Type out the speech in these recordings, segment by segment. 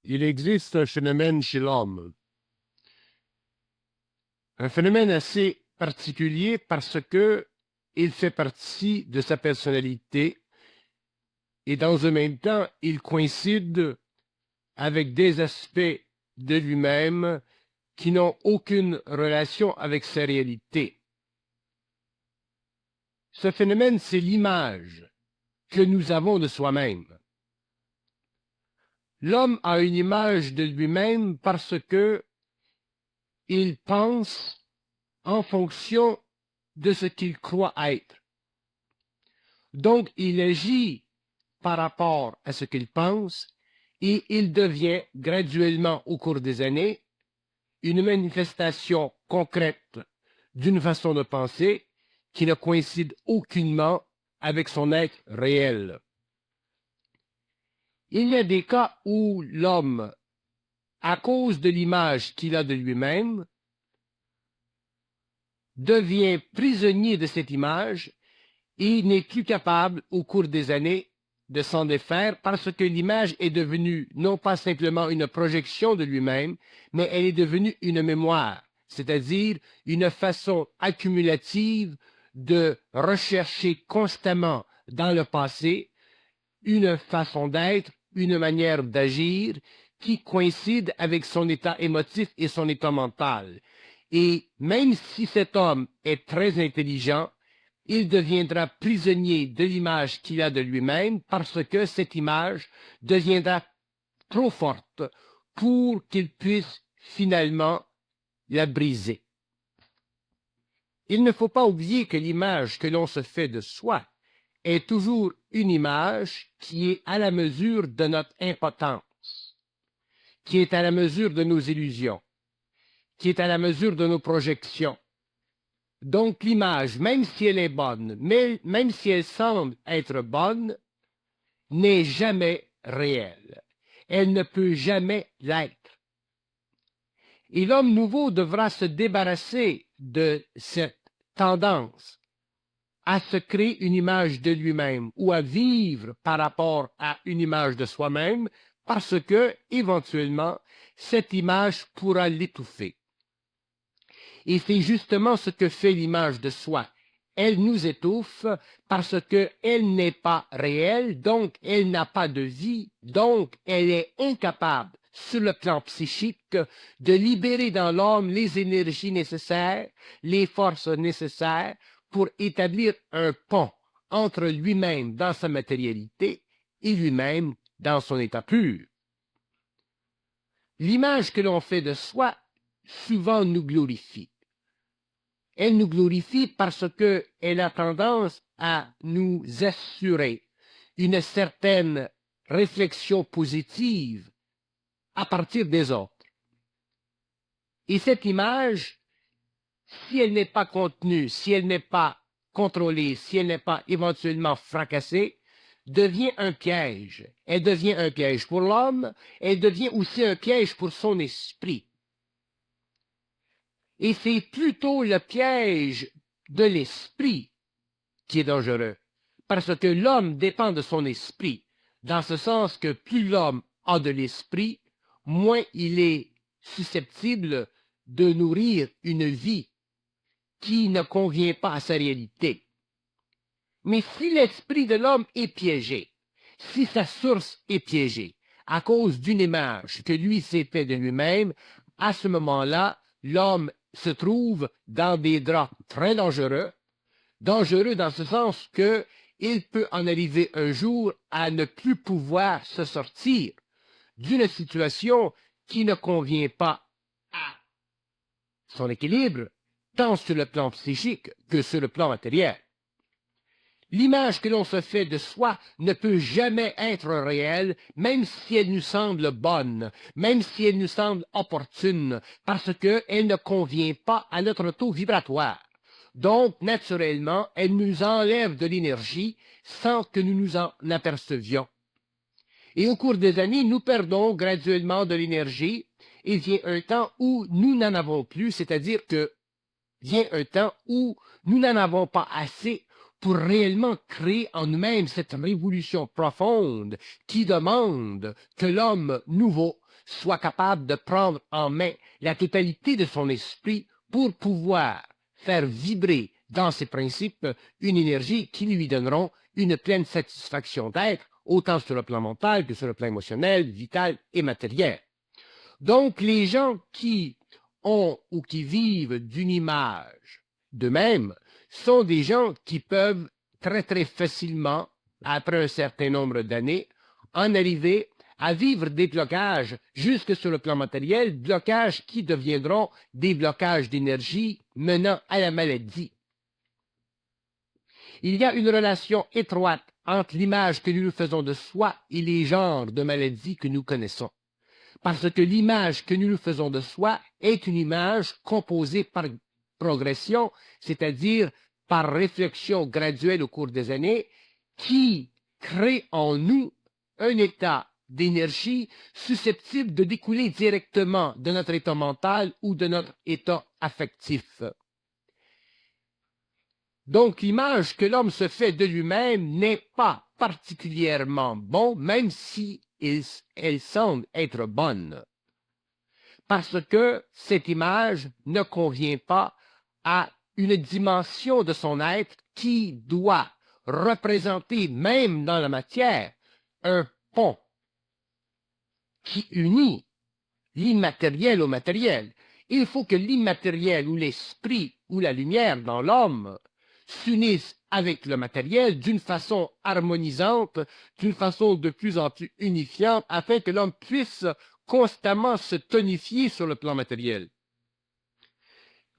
Il existe un phénomène chez l'homme, un phénomène assez particulier parce que il fait partie de sa personnalité et dans un même temps, il coïncide avec des aspects de lui-même qui n'ont aucune relation avec sa réalité. Ce phénomène, c'est l'image que nous avons de soi-même. L'homme a une image de lui-même parce que il pense en fonction de ce qu'il croit être. Donc, il agit par rapport à ce qu'il pense et il devient graduellement au cours des années une manifestation concrète d'une façon de penser qui ne coïncide aucunement avec son être réel. Il y a des cas où l'homme, à cause de l'image qu'il a de lui-même, devient prisonnier de cette image et n'est plus capable, au cours des années, de s'en défaire parce que l'image est devenue non pas simplement une projection de lui-même, mais elle est devenue une mémoire, c'est-à-dire une façon accumulative de rechercher constamment dans le passé une façon d'être, une manière d'agir qui coïncide avec son état émotif et son état mental. Et même si cet homme est très intelligent, il deviendra prisonnier de l'image qu'il a de lui-même parce que cette image deviendra trop forte pour qu'il puisse finalement la briser. Il ne faut pas oublier que l'image que l'on se fait de soi est toujours une image qui est à la mesure de notre impotence, qui est à la mesure de nos illusions, qui est à la mesure de nos projections. Donc l'image, même si elle est bonne, même si elle semble être bonne, n'est jamais réelle. Elle ne peut jamais l'être. Et l'homme nouveau devra se débarrasser de cette tendance à se créer une image de lui-même ou à vivre par rapport à une image de soi-même parce que, éventuellement, cette image pourra l'étouffer. Et c'est justement ce que fait l'image de soi. Elle nous étouffe parce qu'elle n'est pas réelle, donc elle n'a pas de vie, donc elle est incapable, sur le plan psychique, de libérer dans l'homme les énergies nécessaires, les forces nécessaires pour établir un pont entre lui-même dans sa matérialité et lui-même dans son état pur. L'image que l'on fait de soi souvent nous glorifie. Elle nous glorifie parce qu'elle a tendance à nous assurer une certaine réflexion positive à partir des autres. Et cette image, si elle n'est pas contenue, si elle n'est pas contrôlée, si elle n'est pas éventuellement fracassée, devient un piège. Elle devient un piège pour l'homme, elle devient aussi un piège pour son esprit. Et c'est plutôt le piège de l'esprit qui est dangereux, parce que l'homme dépend de son esprit, dans ce sens que plus l'homme a de l'esprit, moins il est susceptible de nourrir une vie qui ne convient pas à sa réalité. Mais si l'esprit de l'homme est piégé, si sa source est piégée, à cause d'une image que lui s'est fait de lui-même, à ce moment-là, l'homme se trouve dans des draps très dangereux dans ce sens que il peut en arriver un jour à ne plus pouvoir se sortir d'une situation qui ne convient pas à son équilibre, tant sur le plan psychique que sur le plan matériel. L'image que l'on se fait de soi ne peut jamais être réelle, même si elle nous semble bonne, même si elle nous semble opportune, parce qu'elle ne convient pas à notre taux vibratoire. Donc, naturellement, elle nous enlève de l'énergie sans que nous nous en apercevions. Et au cours des années, nous perdons graduellement de l'énergie. Il vient un temps où nous n'en avons plus, c'est-à-dire que vient un temps où nous n'en avons pas assez pour réellement créer en nous-mêmes cette révolution profonde qui demande que l'homme nouveau soit capable de prendre en main la totalité de son esprit pour pouvoir faire vibrer dans ses principes une énergie qui lui donneront une pleine satisfaction d'être, autant sur le plan mental que sur le plan émotionnel, vital et matériel. Donc, les gens qui ont ou qui vivent d'une image d'eux-mêmes sont des gens qui peuvent très, très facilement, après un certain nombre d'années, en arriver à vivre des blocages jusque sur le plan matériel, blocages qui deviendront des blocages d'énergie menant à la maladie. Il y a une relation étroite entre l'image que nous nous faisons de soi et les genres de maladies que nous connaissons. Parce que l'image que nous nous faisons de soi est une image composée par progression, c'est-à-dire par réflexion graduelle au cours des années, qui crée en nous un état d'énergie susceptible de découler directement de notre état mental ou de notre état affectif. Donc, l'image que l'homme se fait de lui-même n'est pas particulièrement bonne, même si elle semble être bonne. Parce que cette image ne convient pas à une dimension de son être qui doit représenter, même dans la matière, un pont qui unit l'immatériel au matériel. Il faut que l'immatériel ou l'esprit ou la lumière dans l'homme s'unissent avec le matériel d'une façon harmonisante, d'une façon de plus en plus unifiante, afin que l'homme puisse constamment se tonifier sur le plan matériel.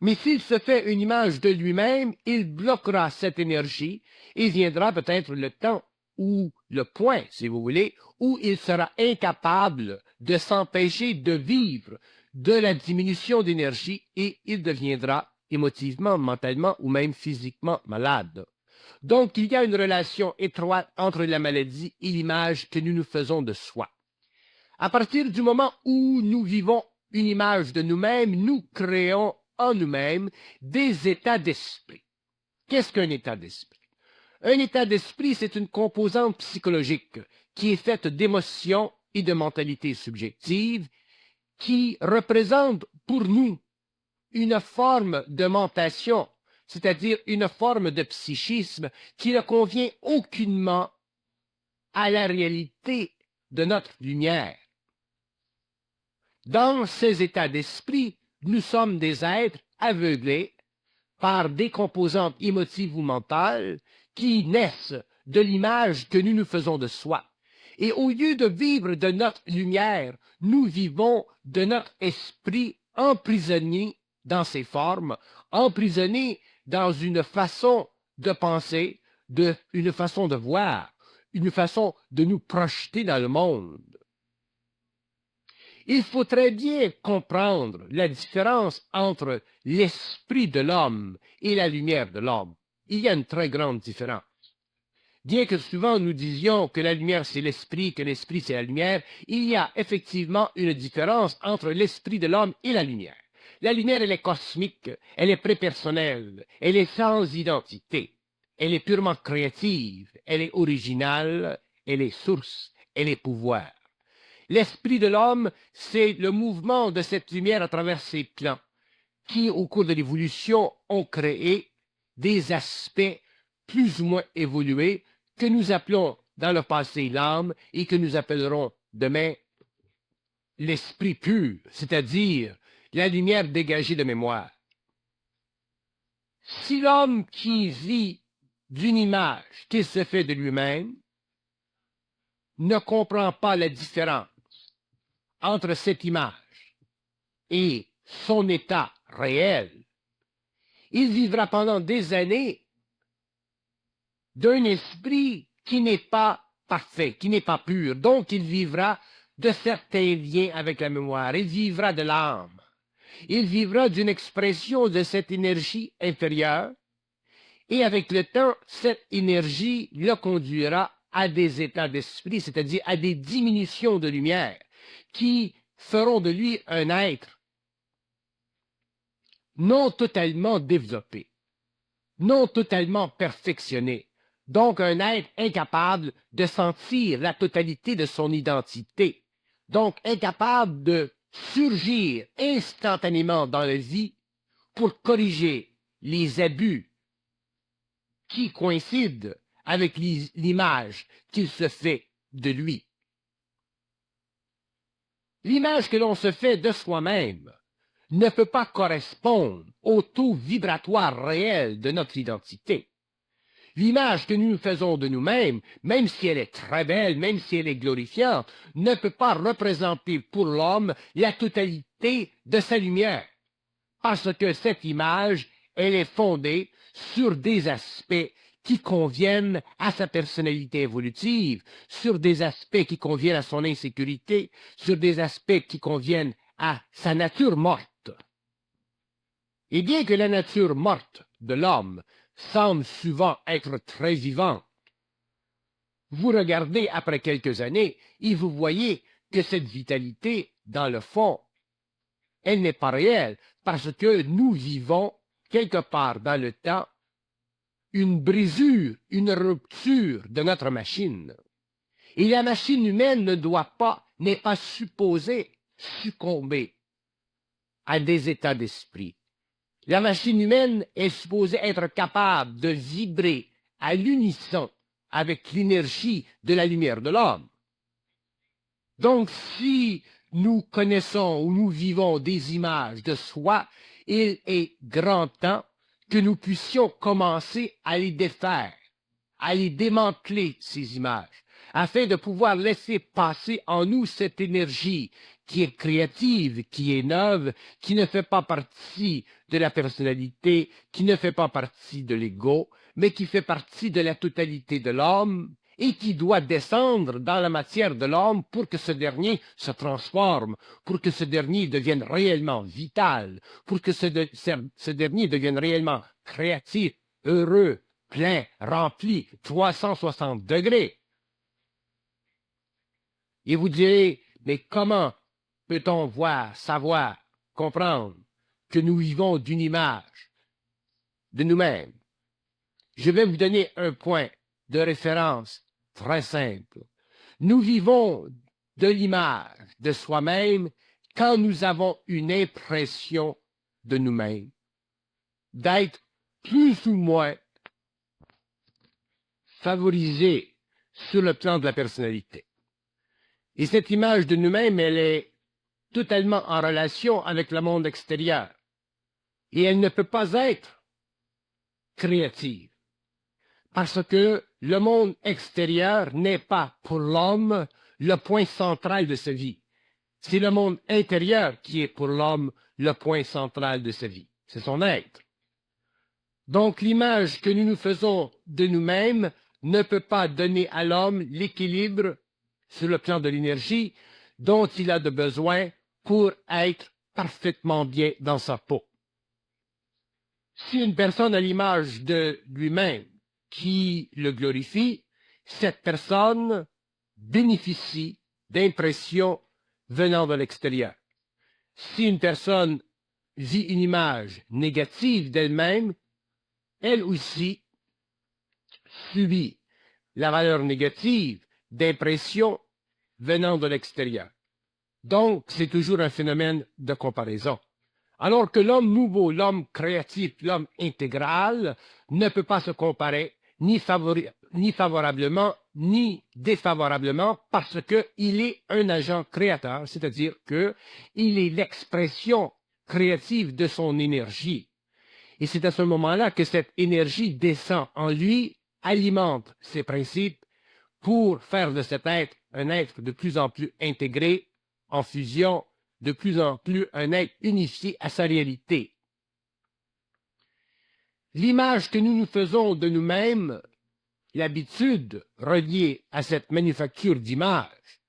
Mais s'il se fait une image de lui-même, il bloquera cette énergie et viendra peut-être le temps ou le point, si vous voulez, où il sera incapable de s'empêcher de vivre de la diminution d'énergie et il deviendra émotivement, mentalement ou même physiquement malade. Donc, il y a une relation étroite entre la maladie et l'image que nous nous faisons de soi. À partir du moment où nous vivons une image de nous-mêmes, nous créons en nous-mêmes des états d'esprit. Qu'est-ce qu'un état d'esprit? Un état d'esprit, c'est une composante psychologique qui est faite d'émotions et de mentalités subjectives qui représente pour nous une forme de mentation, c'est-à-dire une forme de psychisme qui ne convient aucunement à la réalité de notre lumière. Dans ces états d'esprit, nous sommes des êtres aveuglés par des composantes émotives ou mentales qui naissent de l'image que nous nous faisons de soi. Et au lieu de vivre de notre lumière, nous vivons de notre esprit emprisonné dans ses formes, emprisonné dans une façon de penser, une façon de voir, une façon de nous projeter dans le monde. Il faut très bien comprendre la différence entre l'esprit de l'homme et la lumière de l'homme. Il y a une très grande différence. Bien que souvent nous disions que la lumière c'est l'esprit, que l'esprit c'est la lumière, il y a effectivement une différence entre l'esprit de l'homme et la lumière. La lumière, elle est cosmique, elle est prépersonnelle, elle est sans identité, elle est purement créative, elle est originale, elle est source, elle est pouvoir. L'esprit de l'homme, c'est le mouvement de cette lumière à travers ses plans, qui, au cours de l'évolution, ont créé des aspects plus ou moins évolués que nous appelons dans le passé l'âme et que nous appellerons demain l'esprit pur, c'est-à-dire la lumière dégagée de mémoire. Si l'homme qui vit d'une image qu'il se fait de lui-même ne comprend pas la différence entre cette image et son état réel, il vivra pendant des années d'un esprit qui n'est pas parfait, qui n'est pas pur. Donc, il vivra de certains liens avec la mémoire. Il vivra de l'âme. Il vivra d'une expression de cette énergie inférieure. Et avec le temps, cette énergie le conduira à des états d'esprit, c'est-à-dire à des diminutions de lumière qui feront de lui un être non totalement développé, non totalement perfectionné, donc un être incapable de sentir la totalité de son identité, donc incapable de surgir instantanément dans la vie pour corriger les abus qui coïncident avec l'image qu'il se fait de lui. L'image que l'on se fait de soi-même ne peut pas correspondre au taux vibratoire réel de notre identité. L'image que nous nous faisons de nous-mêmes, même si elle est très belle, même si elle est glorifiante, ne peut pas représenter pour l'homme la totalité de sa lumière. Parce que cette image, elle est fondée sur des aspects qui conviennent à sa personnalité évolutive, sur des aspects qui conviennent à son insécurité, sur des aspects qui conviennent à sa nature morte. Et bien que la nature morte de l'homme semble souvent être très vivante, vous regardez après quelques années et vous voyez que cette vitalité, dans le fond, elle n'est pas réelle parce que nous vivons quelque part dans le temps une brisure, une rupture de notre machine. Et la machine humaine n'est pas supposée succomber à des états d'esprit. La machine humaine est supposée être capable de vibrer à l'unisson avec l'énergie de la lumière de l'homme. Donc, si nous connaissons ou nous vivons des images de soi, il est grand temps que nous puissions commencer à les défaire, à les démanteler, ces images, afin de pouvoir laisser passer en nous cette énergie qui est créative, qui est neuve, qui ne fait pas partie de la personnalité, qui ne fait pas partie de l'ego, mais qui fait partie de la totalité de l'homme et qui doit descendre dans la matière de l'homme pour que ce dernier se transforme, pour que ce dernier devienne réellement vital, pour que ce dernier devienne réellement créatif, heureux, plein, rempli, 360 degrés. Et vous direz, mais comment peut-on voir, savoir, comprendre que nous vivons d'une image de nous-mêmes? Je vais vous donner un point de référence très simple. Nous vivons de l'image de soi-même quand nous avons une impression de nous-mêmes, d'être plus ou moins favorisés sur le plan de la personnalité. Et cette image de nous-mêmes, elle est totalement en relation avec le monde extérieur. Et elle ne peut pas être créative. Parce que le monde extérieur n'est pas pour l'homme le point central de sa vie. C'est le monde intérieur qui est pour l'homme le point central de sa vie. C'est son être. Donc l'image que nous nous faisons de nous-mêmes ne peut pas donner à l'homme l'équilibre sur le plan de l'énergie dont il a de besoin pour être parfaitement bien dans sa peau. Si une personne a l'image de lui-même qui le glorifie, cette personne bénéficie d'impressions venant de l'extérieur. Si une personne vit une image négative d'elle-même, elle aussi subit la valeur négative d'impressions venant de l'extérieur. Donc, c'est toujours un phénomène de comparaison. Alors que l'homme nouveau, l'homme créatif, l'homme intégral ne peut pas se comparer ni favorablement ni défavorablement parce qu'il est un agent créateur, c'est-à-dire qu'il est l'expression créative de son énergie. Et c'est à ce moment-là que cette énergie descend en lui, alimente ses principes pour faire de cet être un être de plus en plus intégré, en fusion, de plus en plus un être unifié à sa réalité. L'image que nous nous faisons de nous-mêmes, l'habitude reliée à cette manufacture d'image,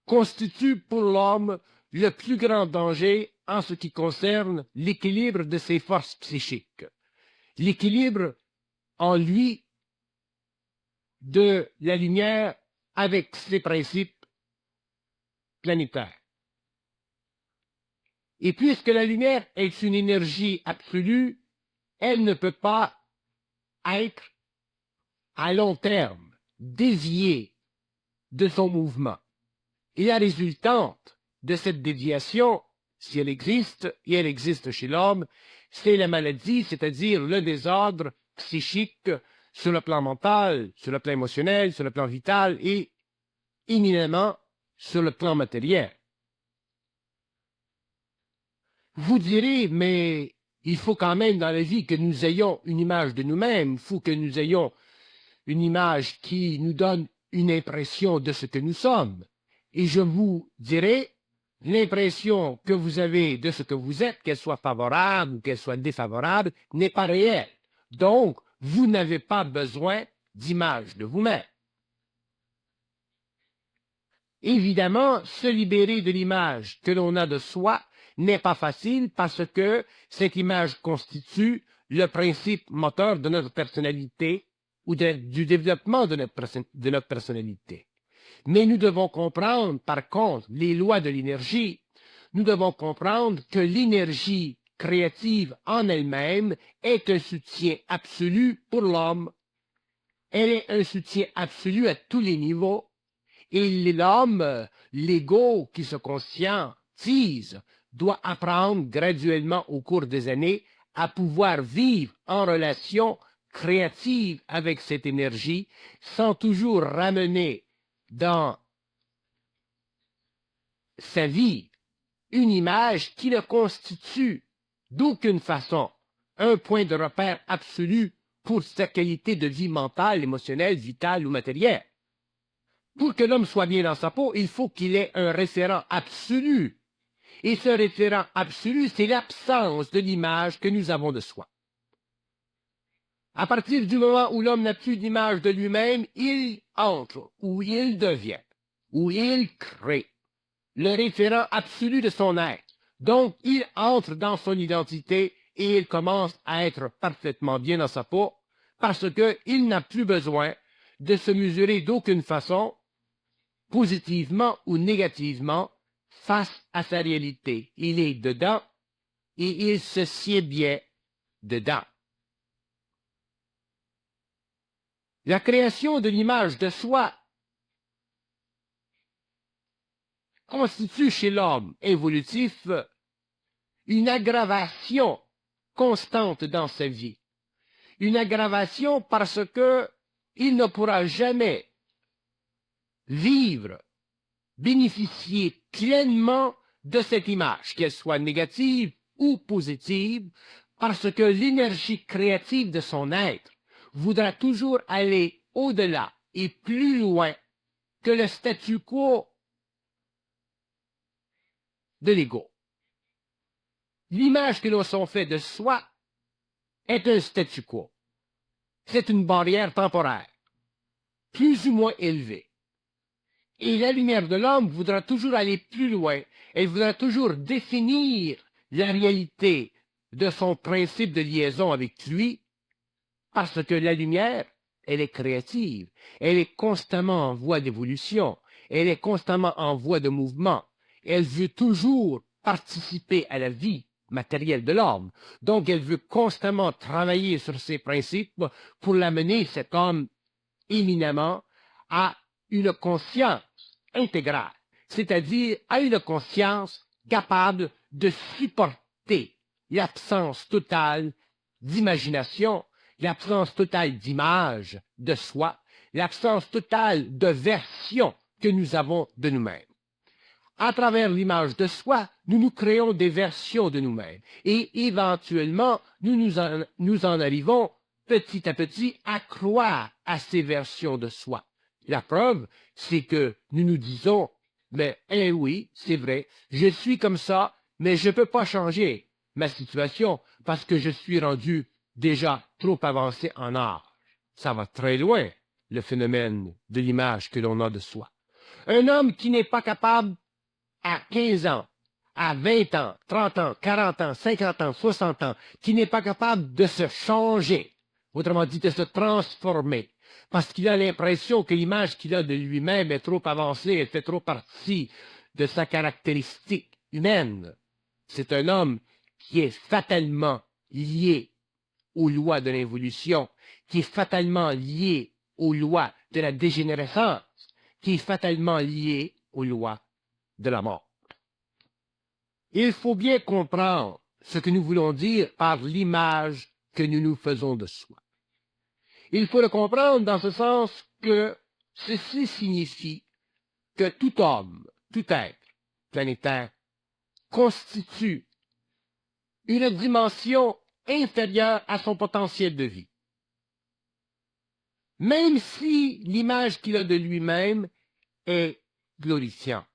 constitue pour l'homme le plus grand danger en ce qui concerne l'équilibre de ses forces psychiques, l'équilibre en lui de la lumière avec ses principes planétaires. Et puisque la lumière est une énergie absolue, elle ne peut pas être à long terme déviée de son mouvement. Et la résultante de cette déviation, si elle existe, et elle existe chez l'homme, c'est la maladie, c'est-à-dire le désordre psychique sur le plan mental, sur le plan émotionnel, sur le plan vital et éminemment sur le plan matériel. Vous direz, mais il faut quand même dans la vie que nous ayons une image de nous-mêmes, il faut que nous ayons une image qui nous donne une impression de ce que nous sommes. Et je vous dirai, l'impression que vous avez de ce que vous êtes, qu'elle soit favorable ou qu'elle soit défavorable, n'est pas réelle. Donc, vous n'avez pas besoin d'image de vous-même. Évidemment, se libérer de l'image que l'on a de soi n'est pas facile parce que cette image constitue le principe moteur de notre personnalité ou du développement de notre personnalité. Mais nous devons comprendre, par contre, les lois de l'énergie. Nous devons comprendre que l'énergie créative en elle-même est un soutien absolu pour l'homme. Elle est un soutien absolu à tous les niveaux. Et l'homme, l'ego qui se conscientise, doit apprendre graduellement au cours des années à pouvoir vivre en relation créative avec cette énergie sans toujours ramener dans sa vie une image qui ne constitue d'aucune façon un point de repère absolu pour sa qualité de vie mentale, émotionnelle, vitale ou matérielle. Pour que l'homme soit bien dans sa peau, il faut qu'il ait un référent absolu. Et ce référent absolu, c'est l'absence de l'image que nous avons de soi. À partir du moment où l'homme n'a plus d'image de lui-même, il entre, ou il devient, ou il crée le référent absolu de son être. Donc, il entre dans son identité et il commence à être parfaitement bien dans sa peau parce qu'il n'a plus besoin de se mesurer d'aucune façon, positivement ou négativement, face à sa réalité. Il est dedans et il se sied bien dedans. La création de l'image de soi constitue chez l'homme évolutif une aggravation constante dans sa vie. Une aggravation parce que il ne pourra jamais vivre, bénéficier pleinement de cette image, qu'elle soit négative ou positive, parce que l'énergie créative de son être voudra toujours aller au-delà et plus loin que le statu quo de l'ego. L'image que l'on s'en fait de soi est un statu quo. C'est une barrière temporaire, plus ou moins élevée. Et la lumière de l'homme voudra toujours aller plus loin. Elle voudra toujours définir la réalité de son principe de liaison avec lui, parce que la lumière, elle est créative. Elle est constamment en voie d'évolution. Elle est constamment en voie de mouvement. Elle veut toujours participer à la vie matérielle de l'homme. Donc, elle veut constamment travailler sur ses principes pour l'amener, cet homme, éminemment, à une conscience intégrale, c'est-à-dire à une conscience capable de supporter l'absence totale d'imagination, l'absence totale d'image de soi, l'absence totale de version que nous avons de nous-mêmes. À travers l'image de soi, nous nous créons des versions de nous-mêmes et éventuellement, nous en arrivons petit à petit à croire à ces versions de soi. La preuve, c'est que nous nous disons, mais oui, c'est vrai, je suis comme ça, mais je ne peux pas changer ma situation parce que je suis rendu déjà trop avancé en âge. Ça va très loin, le phénomène de l'image que l'on a de soi. Un homme qui n'est pas capable à 15 ans, à 20 ans, 30 ans, 40 ans, 50 ans, 60 ans, qui n'est pas capable de se changer, autrement dit de se transformer, parce qu'il a l'impression que l'image qu'il a de lui-même est trop avancée, elle fait trop partie de sa caractéristique humaine. C'est un homme qui est fatalement lié aux lois de l'évolution, qui est fatalement lié aux lois de la dégénérescence, qui est fatalement lié aux lois de la mort. Il faut bien comprendre ce que nous voulons dire par l'image que nous nous faisons de soi. Il faut le comprendre dans ce sens que ceci signifie que tout homme, tout être planétaire constitue une dimension inférieure à son potentiel de vie. Même si l'image qu'il a de lui-même est glorifiante.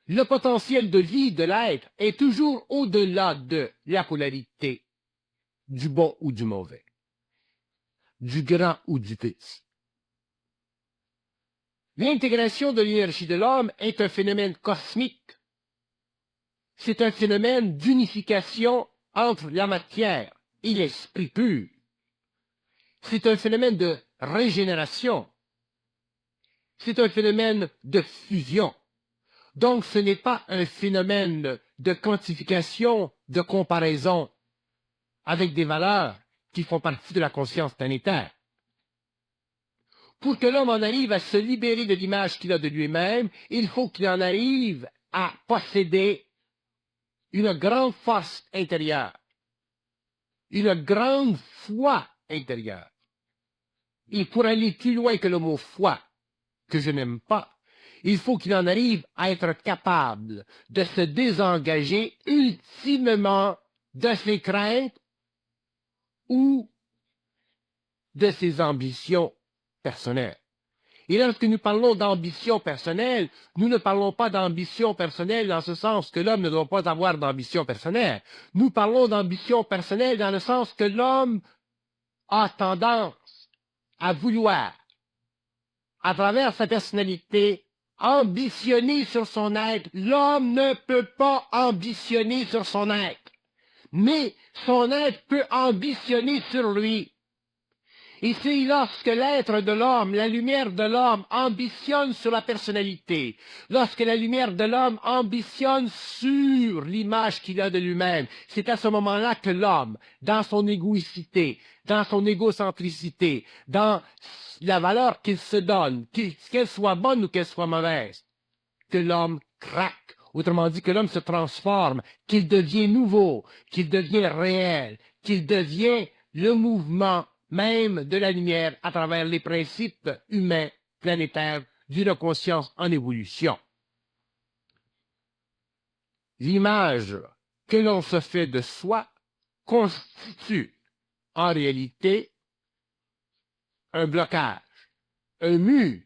Le potentiel de vie de l'être est toujours au-delà de la polarité du bon ou du mauvais, du grand ou du petit. L'intégration de l'énergie de l'homme est un phénomène cosmique. C'est un phénomène d'unification entre la matière et l'esprit pur. C'est un phénomène de régénération. C'est un phénomène de fusion. Donc, ce n'est pas un phénomène de quantification, de comparaison avec des valeurs qui font partie de la conscience planétaire. Pour que l'homme en arrive à se libérer de l'image qu'il a de lui-même, il faut qu'il en arrive à posséder une grande force intérieure, une grande foi intérieure. Et pour aller plus loin que le mot foi, que je n'aime pas, il faut qu'il en arrive à être capable de se désengager ultimement de ses craintes ou de ses ambitions personnelles. Et lorsque nous parlons d'ambition personnelle, nous ne parlons pas d'ambition personnelle dans ce sens que l'homme ne doit pas avoir d'ambition personnelle. Nous parlons d'ambition personnelle dans le sens que l'homme a tendance à vouloir, à travers sa personnalité, ambitionner sur son être. L'homme ne peut pas ambitionner sur son être, mais son être peut ambitionner sur lui. Et c'est lorsque l'être de l'homme, la lumière de l'homme, ambitionne sur la personnalité, lorsque la lumière de l'homme ambitionne sur l'image qu'il a de lui-même, c'est à ce moment-là que l'homme, dans son égoïcité, dans son égocentricité, dans la valeur qu'il se donne, qu'elle soit bonne ou qu'elle soit mauvaise, que l'homme craque. Autrement dit, que l'homme se transforme, qu'il devient nouveau, qu'il devient réel, qu'il devient le mouvement même de la lumière à travers les principes humains planétaires d'une conscience en évolution. L'image que l'on se fait de soi constitue en réalité un blocage, un mur.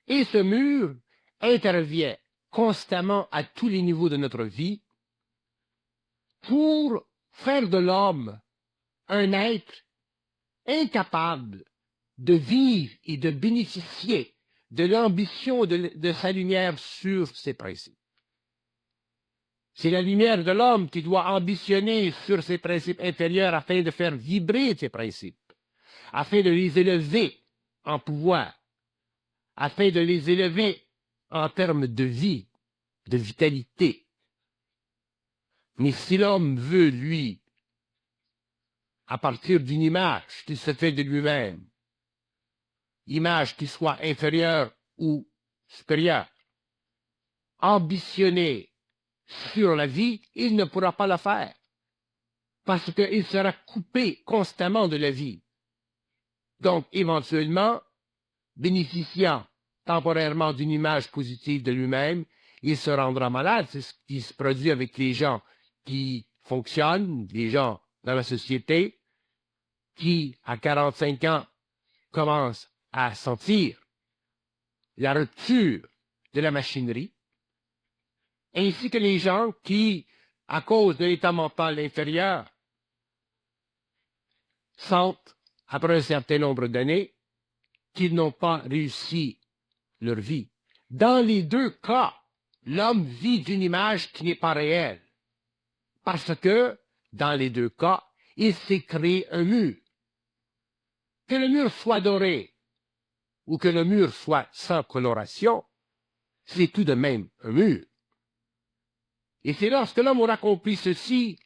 Et ce mur intervient constamment à tous les niveaux de notre vie pour faire de l'homme un être incapable de vivre et de bénéficier de l'ambition de sa lumière sur ses principes. C'est la lumière de l'homme qui doit ambitionner sur ses principes inférieurs afin de faire vibrer ses principes, afin de les élever en pouvoir, afin de les élever en termes de vie, de vitalité. Mais si l'homme veut, lui, à partir d'une image qui se fait de lui-même, image qui soit inférieure ou supérieure, ambitionner sur la vie, il ne pourra pas la faire, parce qu'il sera coupé constamment de la vie. Donc, éventuellement, bénéficiant temporairement d'une image positive de lui-même, il se rendra malade. C'est ce qui se produit avec les gens qui fonctionnent, les gens dans la société, qui, à 45 ans, commencent à sentir la rupture de la machinerie, ainsi que les gens qui, à cause de l'état mental inférieur, sentent, après un certain nombre d'années, qu'ils n'ont pas réussi leur vie. Dans les deux cas, l'homme vit d'une image qui n'est pas réelle, parce que, dans les deux cas, il s'est créé un mur. Que le mur soit doré ou que le mur soit sans coloration, c'est tout de même un mur. Et c'est lorsque l'homme aura compris ceci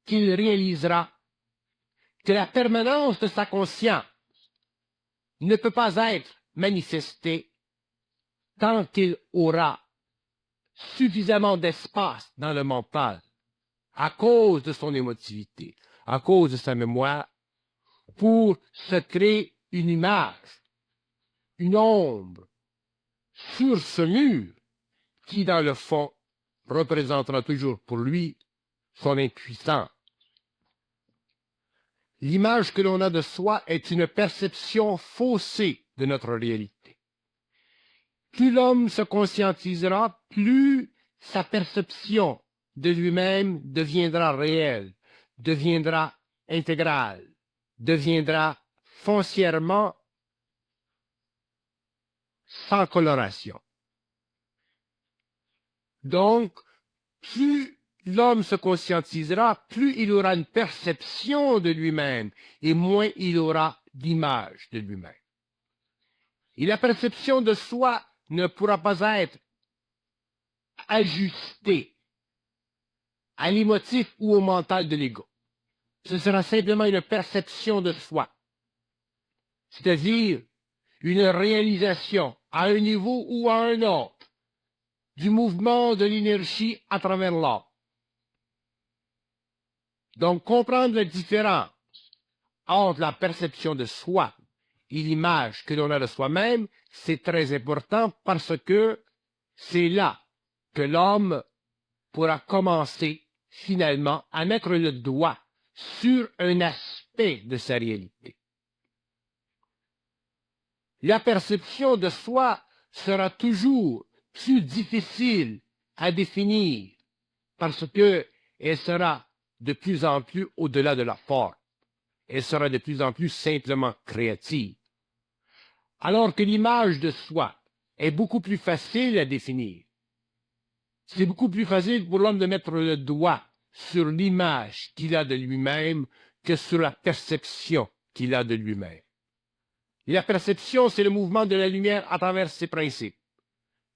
qu'il réalisera que la permanence de sa conscience ne peut pas être manifestée tant qu'il aura suffisamment d'espace dans le mental, à cause de son émotivité, à cause de sa mémoire, pour se créer une image, une ombre, sur ce mur, qui, dans le fond, représentera toujours pour lui son impuissance. L'image que l'on a de soi est une perception faussée de notre réalité. Plus l'homme se conscientisera, plus sa perception de lui-même deviendra réelle, deviendra intégrale, deviendra foncièrement sans coloration. Donc, plus l'homme se conscientisera, plus il aura une perception de lui-même et moins il aura d'image de lui-même. Et la perception de soi ne pourra pas être ajustée à l'émotif ou au mental de l'ego. Ce sera simplement une perception de soi, c'est-à-dire une réalisation à un niveau ou à un autre du mouvement de l'énergie à travers l'homme. Donc, comprendre la différence entre la perception de soi et l'image que l'on a de soi-même, c'est très important parce que c'est là que l'homme pourra commencer finalement à mettre le doigt sur un aspect de sa réalité. La perception de soi sera toujours plus difficile à définir parce que elle sera de plus en plus au-delà de la forme. Elle sera de plus en plus simplement créative. Alors que l'image de soi est beaucoup plus facile à définir. C'est beaucoup plus facile pour l'homme de mettre le doigt sur l'image qu'il a de lui-même que sur la perception qu'il a de lui-même. Et la perception, c'est le mouvement de la lumière à travers ses principes.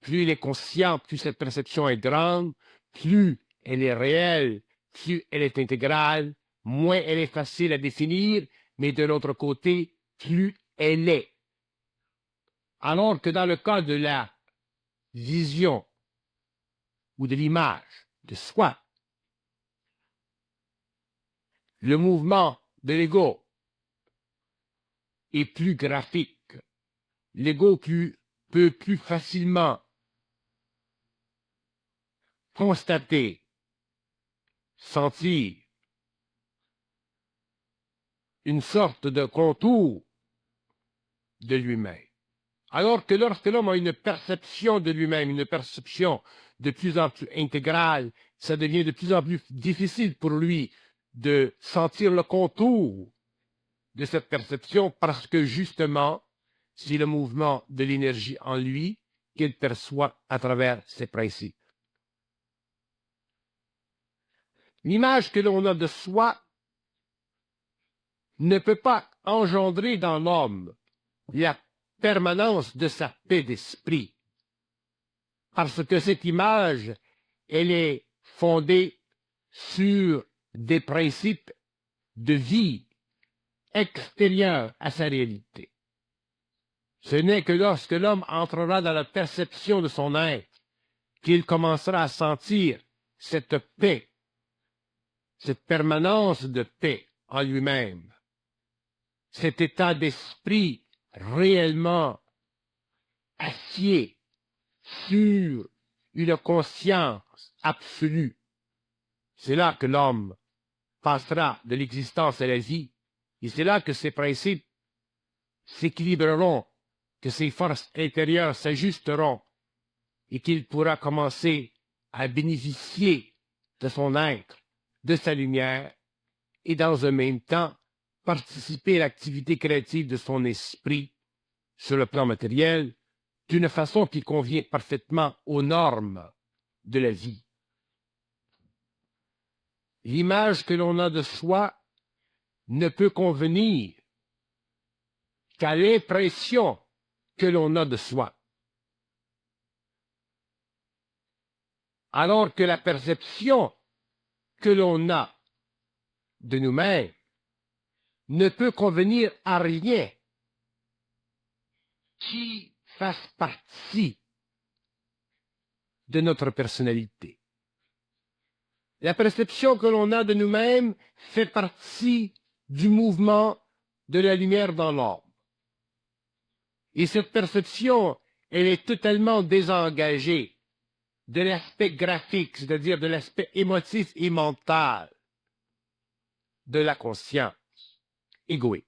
Plus il est conscient, plus cette perception est grande, plus elle est réelle, plus elle est intégrale, moins elle est facile à définir, mais de l'autre côté, plus elle est. Alors que dans le cas de la vision ou de l'image de soi, le mouvement de l'ego est plus graphique. L'ego peut plus facilement constater, sentir une sorte de contour de lui-même. Alors que lorsque l'homme a une perception de lui-même, une perception de plus en plus intégrale, ça devient de plus en plus difficile pour lui de sentir le contour de cette perception parce que justement, c'est le mouvement de l'énergie en lui qu'il perçoit à travers ses principes. L'image que l'on a de soi ne peut pas engendrer dans l'homme la permanence de sa paix d'esprit, parce que cette image, elle est fondée sur des principes de vie extérieurs à sa réalité. Ce n'est que lorsque l'homme entrera dans la perception de son être qu'il commencera à sentir cette paix, cette permanence de paix en lui-même, cet état d'esprit réellement acier sur une conscience absolue. C'est là que l'homme passera de l'existence à la vie, et c'est là que ses principes s'équilibreront, que ses forces intérieures s'ajusteront, et qu'il pourra commencer à bénéficier de son être, de sa lumière, et dans un même temps participer à l'activité créative de son esprit sur le plan matériel d'une façon qui convient parfaitement aux normes de la vie. L'image que l'on a de soi ne peut convenir qu'à l'impression que l'on a de soi. Alors que la perception que l'on a de nous-mêmes ne peut convenir à rien qui fasse partie de notre personnalité. La perception que l'on a de nous-mêmes fait partie du mouvement de la lumière dans l'ombre. Et cette perception, elle est totalement désengagée de l'aspect graphique, c'est-à-dire de l'aspect émotif et mental de la conscience égoïque.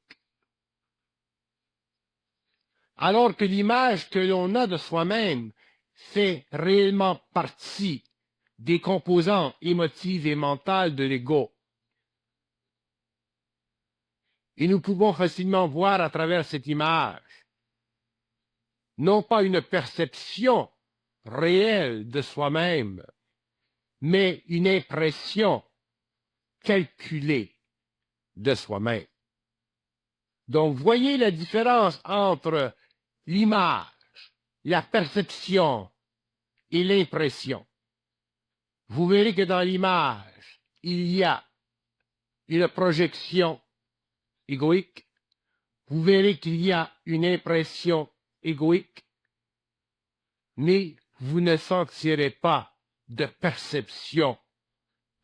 Alors que l'image que l'on a de soi-même fait réellement partie des composants émotifs et mentales de l'ego. Et nous pouvons facilement voir à travers cette image, non pas une perception réelle de soi-même, mais une impression calculée de soi-même. Donc, voyez la différence entre l'image, la perception et l'impression. Vous verrez que dans l'image, il y a une projection égoïque. Vous verrez qu'il y a une impression égoïque, mais vous ne sentirez pas de perception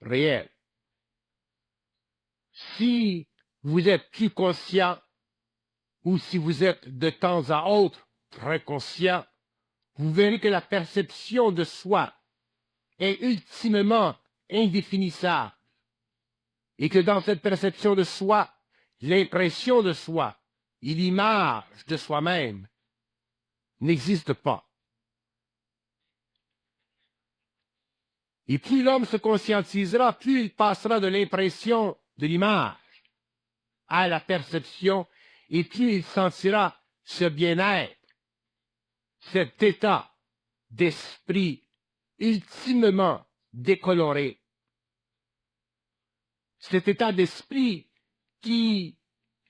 réelle. Si vous êtes plus conscient, ou si vous êtes de temps à autre très conscient, vous verrez que la perception de soi est ultimement indéfinissable et que dans cette perception de soi, l'impression de soi et l'image de soi-même n'existent pas. Et plus l'homme se conscientisera, plus il passera de l'impression de l'image à la perception, et plus il sentira ce bien-être, cet état d'esprit ultimement décoloré. Cet état d'esprit qui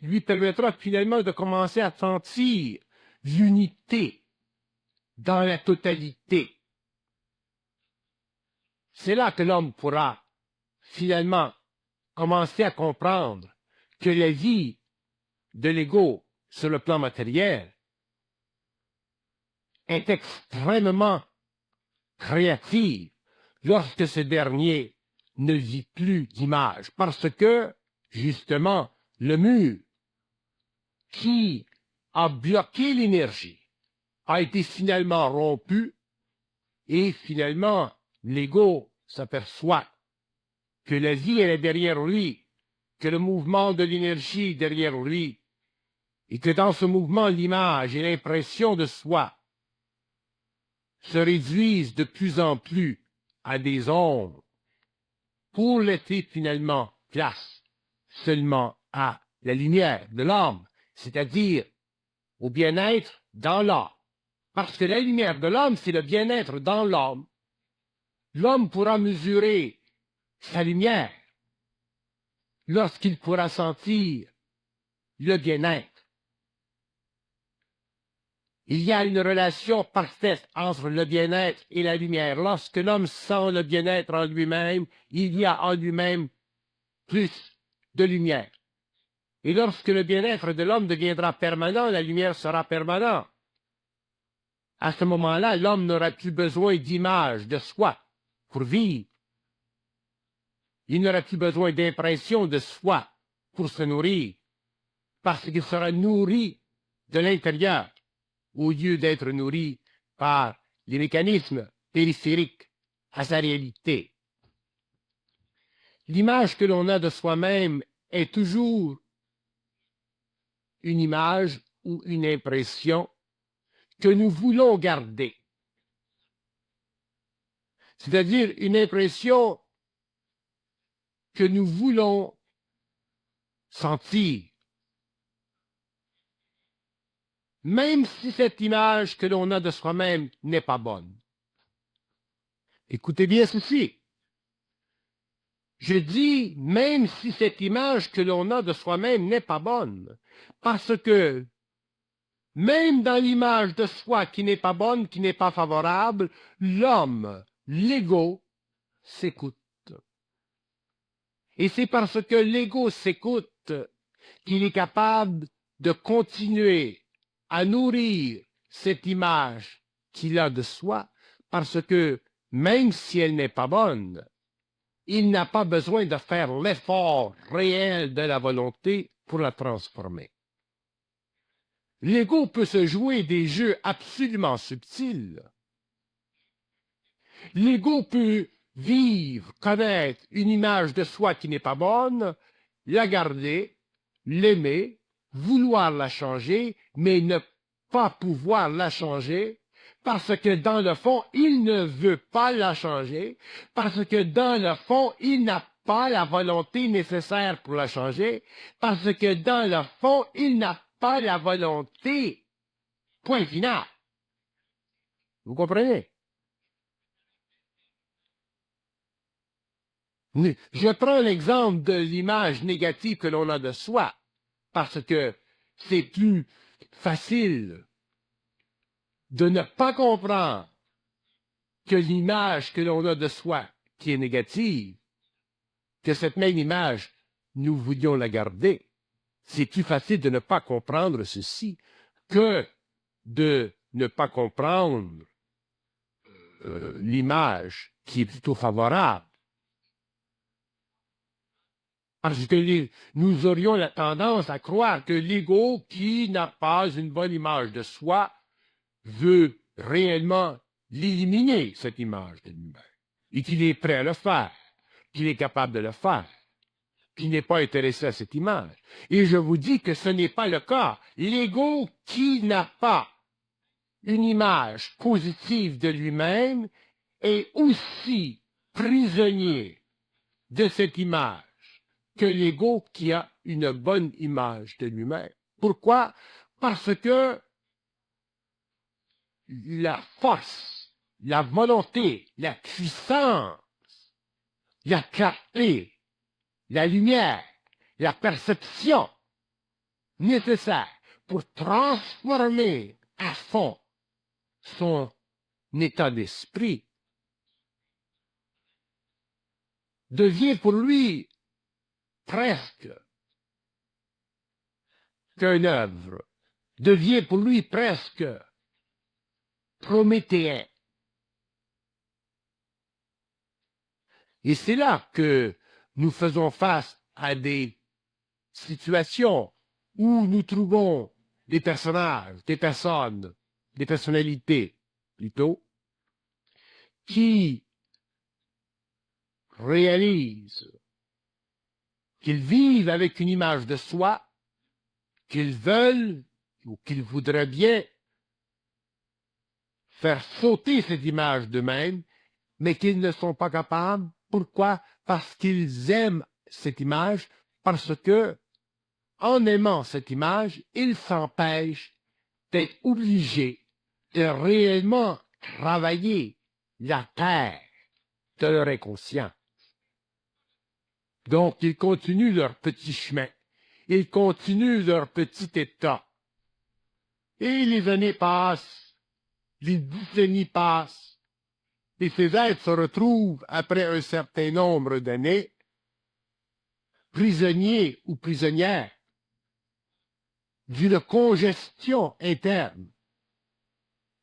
lui permettra finalement de commencer à sentir l'unité dans la totalité. C'est là que l'homme pourra finalement commencer à comprendre que la vie de l'ego sur le plan matériel est extrêmement créative lorsque ce dernier ne vit plus d'image, parce que, justement, le mur qui a bloqué l'énergie a été finalement rompu et finalement l'ego s'aperçoit que la vie elle est derrière lui, que le mouvement de l'énergie est derrière lui, et que dans ce mouvement l'image et l'impression de soi se réduisent de plus en plus à des ombres pour laisser finalement place seulement à la lumière de l'âme, c'est-à-dire au bien-être dans l'âme. Parce que la lumière de l'âme, c'est le bien-être dans l'âme. L'homme pourra mesurer sa lumière lorsqu'il pourra sentir le bien-être. Il y a une relation parfaite entre le bien-être et la lumière. Lorsque l'homme sent le bien-être en lui-même, il y a en lui-même plus de lumière. Et lorsque le bien-être de l'homme deviendra permanent, la lumière sera permanente. À ce moment-là, l'homme n'aura plus besoin d'image de soi pour vivre. Il n'aura plus besoin d'impression de soi pour se nourrir, parce qu'il sera nourri de l'intérieur, au lieu d'être nourri par les mécanismes périphériques à sa réalité. L'image que l'on a de soi-même est toujours une image ou une impression que nous voulons garder. C'est-à-dire une impression que nous voulons sentir. Même si cette image que l'on a de soi-même n'est pas bonne. Écoutez bien ceci. Je dis, même si cette image que l'on a de soi-même n'est pas bonne, parce que même dans l'image de soi qui n'est pas bonne, qui n'est pas favorable, l'homme, l'ego, s'écoute. Et c'est parce que l'ego s'écoute qu'il est capable de continuer à nourrir cette image qu'il a de soi, parce que même si elle n'est pas bonne, il n'a pas besoin de faire l'effort réel de la volonté pour la transformer. L'ego peut se jouer des jeux absolument subtils. L'ego peut vivre, connaître une image de soi qui n'est pas bonne, la garder, l'aimer, vouloir la changer, mais ne pas pouvoir la changer, parce que dans le fond, il ne veut pas la changer, parce que dans le fond, il n'a pas la volonté nécessaire pour la changer, parce que dans le fond, il n'a pas la volonté. Point final. Vous comprenez? Je prends l'exemple de l'image négative que l'on a de soi, parce que c'est plus facile de ne pas comprendre que l'image que l'on a de soi qui est négative, que cette même image, nous voulions la garder. C'est plus facile de ne pas comprendre ceci que de ne pas comprendre l'image qui est plutôt favorable. Parce que nous aurions la tendance à croire que l'ego, qui n'a pas une bonne image de soi, veut réellement l'éliminer, cette image de lui-même, et qu'il est prêt à le faire, qu'il est capable de le faire, qu'il n'est pas intéressé à cette image. Et je vous dis que ce n'est pas le cas. L'ego qui n'a pas une image positive de lui-même est aussi prisonnier de cette image que l'ego qui a une bonne image de lui-même. Pourquoi? Parce que la force, la volonté, la puissance, la clarté, la lumière, la perception nécessaire pour transformer à fond son état d'esprit devient pour lui presque qu'une œuvre, devient pour lui presque prométhéen. Et c'est là que nous faisons face à des situations où nous trouvons des personnages, des personnes, des personnalités plutôt, qui réalisent qu'ils vivent avec une image de soi, qu'ils veulent ou qu'ils voudraient bien faire sauter cette image d'eux-mêmes, mais qu'ils ne sont pas capables. Pourquoi? Parce qu'ils aiment cette image, parce que, en aimant cette image, ils s'empêchent d'être obligés de réellement travailler la terre de leur inconscient. Donc, ils continuent leur petit chemin. Ils continuent leur petit état. Et les années passent, les décennies passent, et ces êtres se retrouvent, après un certain nombre d'années, prisonniers ou prisonnières d'une congestion interne,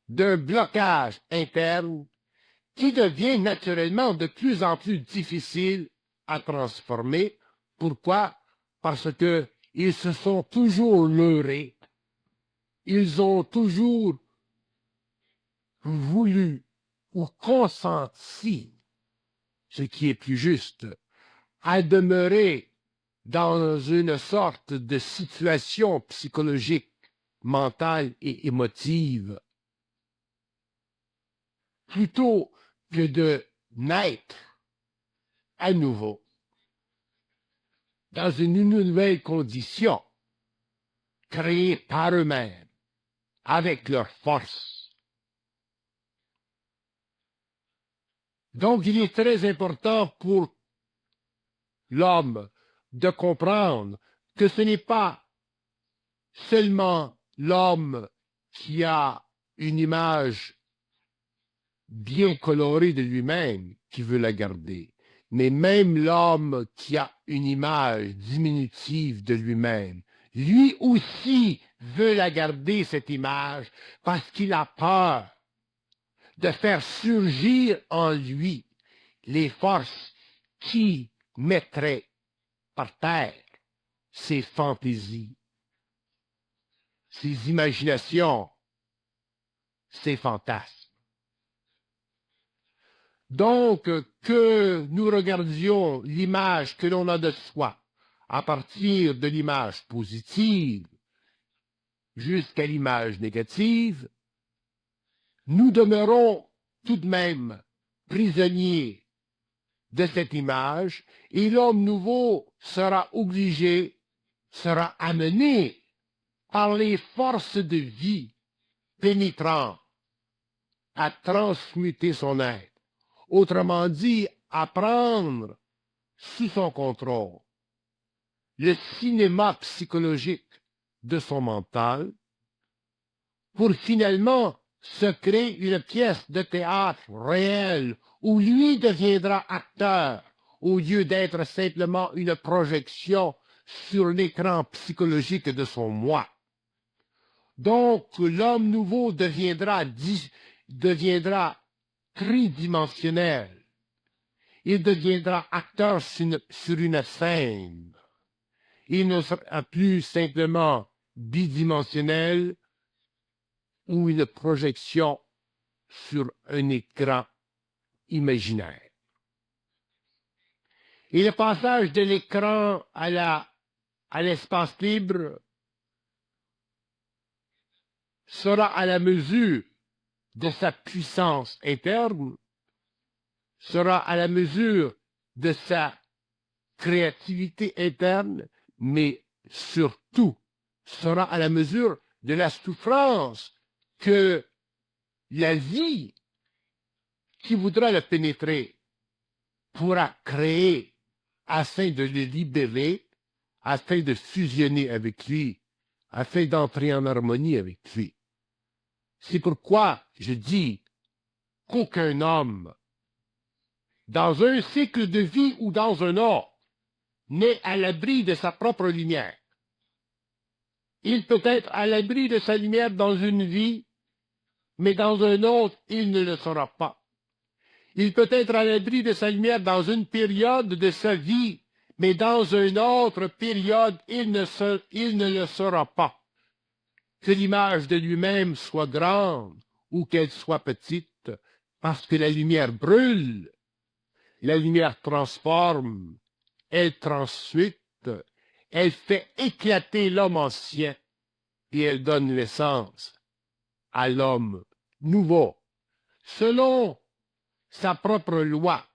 d'un blocage interne qui devient naturellement de plus en plus difficile à transformer. Pourquoi? Parce que ils se sont toujours leurrés. Ils ont toujours voulu ou consenti, ce qui est plus juste, à demeurer dans une sorte de situation psychologique, mentale et émotive, plutôt que de naître à nouveau dans une nouvelle condition créée par eux-mêmes, avec leur force. Donc, il est très important pour l'homme de comprendre que ce n'est pas seulement l'homme qui a une image bien colorée de lui-même qui veut la garder, mais même l'homme qui a une image diminutive de lui-même, lui aussi veut la garder, cette image, parce qu'il a peur de faire surgir en lui les forces qui mettraient par terre ses fantaisies, ses imaginations, ses fantasmes. Donc, que nous regardions l'image que l'on a de soi à partir de l'image positive jusqu'à l'image négative, nous demeurons tout de même prisonniers de cette image et l'homme nouveau sera obligé, sera amené par les forces de vie pénétrantes à transmuter son être. Autrement dit, à prendre sous son contrôle le cinéma psychologique de son mental pour finalement se créer une pièce de théâtre réelle où lui deviendra acteur au lieu d'être simplement une projection sur l'écran psychologique de son moi. Donc, l'homme nouveau deviendra tridimensionnel. Il deviendra acteur sur une scène. Il ne sera plus simplement bidimensionnel ou une projection sur un écran imaginaire. Et le passage de l'écran à l'espace libre sera à la mesure de sa puissance interne, sera à la mesure de sa créativité interne, mais surtout sera à la mesure de la souffrance que la vie qui voudra le pénétrer pourra créer afin de le libérer, afin de fusionner avec lui, afin d'entrer en harmonie avec lui. C'est pourquoi je dis qu'aucun homme, dans un cycle de vie ou dans un autre, n'est à l'abri de sa propre lumière. Il peut être à l'abri de sa lumière dans une vie, mais dans un autre, il ne le sera pas. Il peut être à l'abri de sa lumière dans une période de sa vie, mais dans une autre période, il ne le sera pas. Que l'image de lui-même soit grande ou qu'elle soit petite, parce que la lumière brûle, la lumière transforme, elle transmute, elle fait éclater l'homme ancien et elle donne naissance à l'homme nouveau, selon sa propre loi,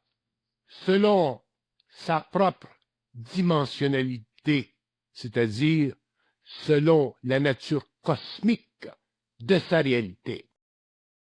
selon sa propre dimensionnalité, c'est-à-dire selon la nature cosmique de sa réalité.